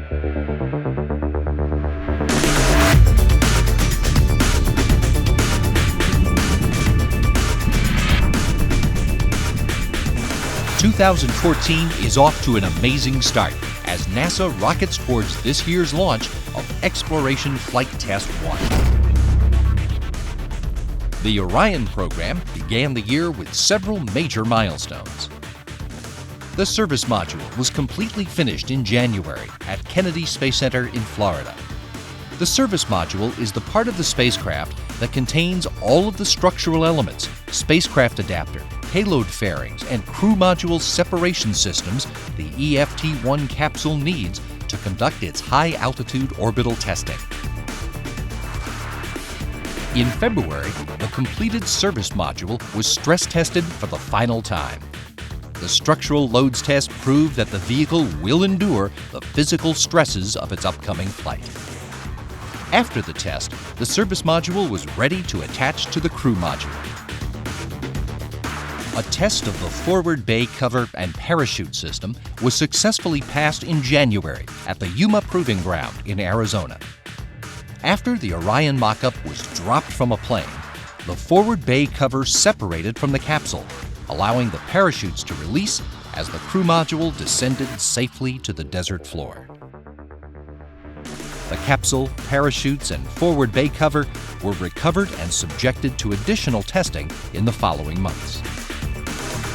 "2014 is off to an amazing start as NASA rockets towards this year's launch of Exploration Flight Test 1. The Orion program began the year with several major milestones. The service module was completely finished in January at Kennedy Space Center in Florida. The service module is the part of the spacecraft that contains all of the structural elements, spacecraft adapter, payload fairings, and crew module separation systems the EFT-1 capsule needs to conduct its high-altitude orbital testing. In February, the completed service module was stress-tested for the final time. The structural loads test proved that the vehicle will endure the physical stresses of its upcoming flight. After the test, the service module was ready to attach to the crew module. A test of the forward bay cover and parachute system was successfully passed in January at the Yuma Proving Ground in Arizona. After the Orion mock-up was dropped from a plane, the forward bay cover separated from the capsule, allowing the parachutes to release as the crew module descended safely to the desert floor. The capsule, parachutes, and forward bay cover were recovered and subjected to additional testing in the following months.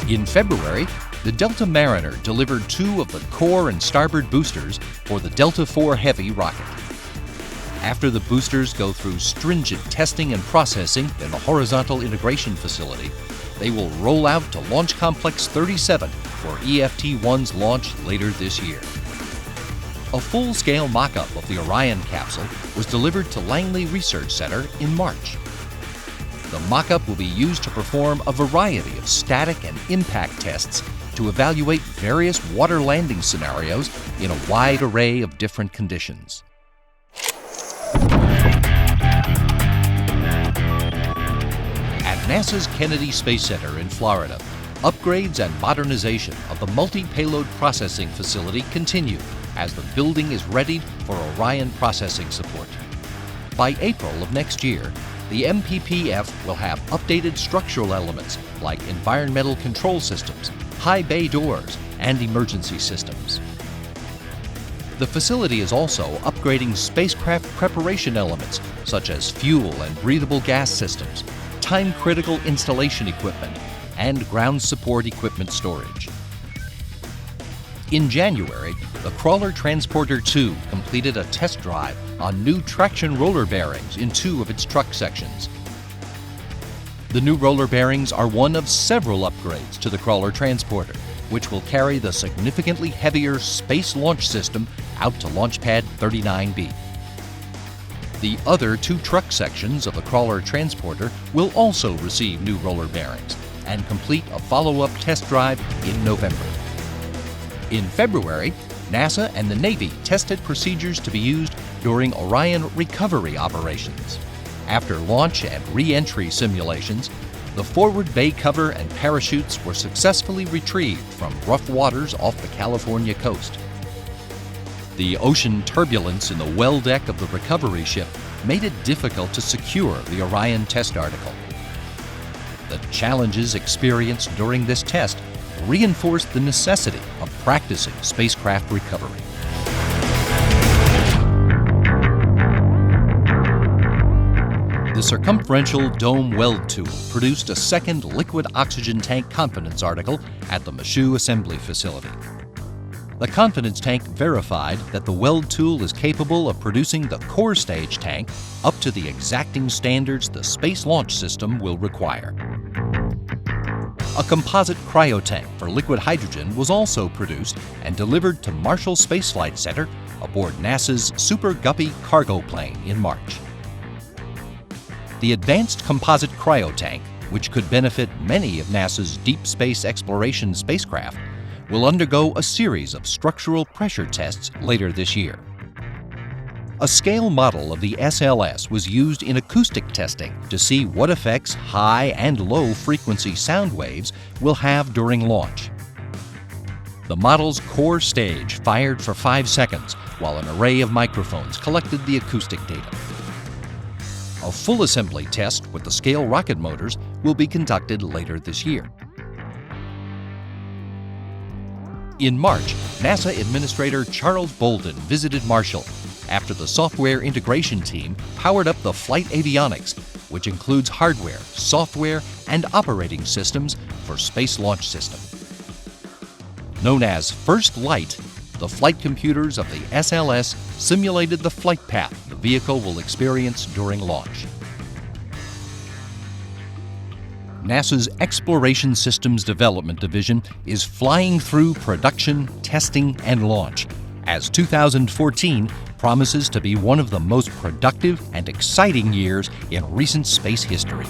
In February, the Delta Mariner delivered 2 of the core and starboard boosters for the Delta IV Heavy rocket. After the boosters go through stringent testing and processing in the Horizontal Integration Facility, they will roll out to Launch Complex 37 for EFT-1's launch later this year. A full-scale mock-up of the Orion capsule was delivered to Langley Research Center in March. The mock-up will be used to perform a variety of static and impact tests to evaluate various water landing scenarios in a wide array of different conditions. At NASA's Kennedy Space Center in Florida, upgrades and modernization of the multi-payload processing facility continue as the building is readied for Orion processing support. By April of next year, the MPPF will have updated structural elements like environmental control systems, high bay doors, and emergency systems. The facility is also upgrading spacecraft preparation elements such as fuel and breathable gas systems, time-critical installation equipment, and ground support equipment storage. In January, the Crawler Transporter 2 completed a test drive on new traction roller bearings in 2 of its truck sections. The new roller bearings are one of several upgrades to the Crawler Transporter, which will carry the significantly heavier Space Launch System out to Launch Pad 39B. The other 2 truck sections of the Crawler Transporter will also receive new roller bearings and complete a follow-up test drive in November. In February, NASA and the Navy tested procedures to be used during Orion recovery operations. After launch and re-entry simulations, the forward bay cover and parachutes were successfully retrieved from rough waters off the California coast. The ocean turbulence in the well deck of the recovery ship made it difficult to secure the Orion test article. The challenges experienced during this test reinforced the necessity of practicing spacecraft recovery. The circumferential dome weld tool produced a second liquid oxygen tank confidence article at the Michoud Assembly Facility. The confidence tank verified that the weld tool is capable of producing the core stage tank up to the exacting standards the Space Launch System will require. A composite cryotank for liquid hydrogen was also produced and delivered to Marshall Space Flight Center aboard NASA's Super Guppy cargo plane in March. The advanced composite cryotank, which could benefit many of NASA's deep space exploration spacecraft, will undergo a series of structural pressure tests later this year. A scale model of the SLS was used in acoustic testing to see what effects high and low frequency sound waves will have during launch. The model's core stage fired for 5 seconds, while an array of microphones collected the acoustic data. A full assembly test with the scale rocket motors will be conducted later this year. In March, NASA Administrator Charles Bolden visited Marshall after the software integration team powered up the flight avionics, which includes hardware, software, and operating systems for Space Launch System. Known as First Light, the flight computers of the SLS simulated the flight path the vehicle will experience during launch. NASA's Exploration Systems Development Division is flying through production, testing, and launch, as 2014 promises to be one of the most productive and exciting years in recent space history.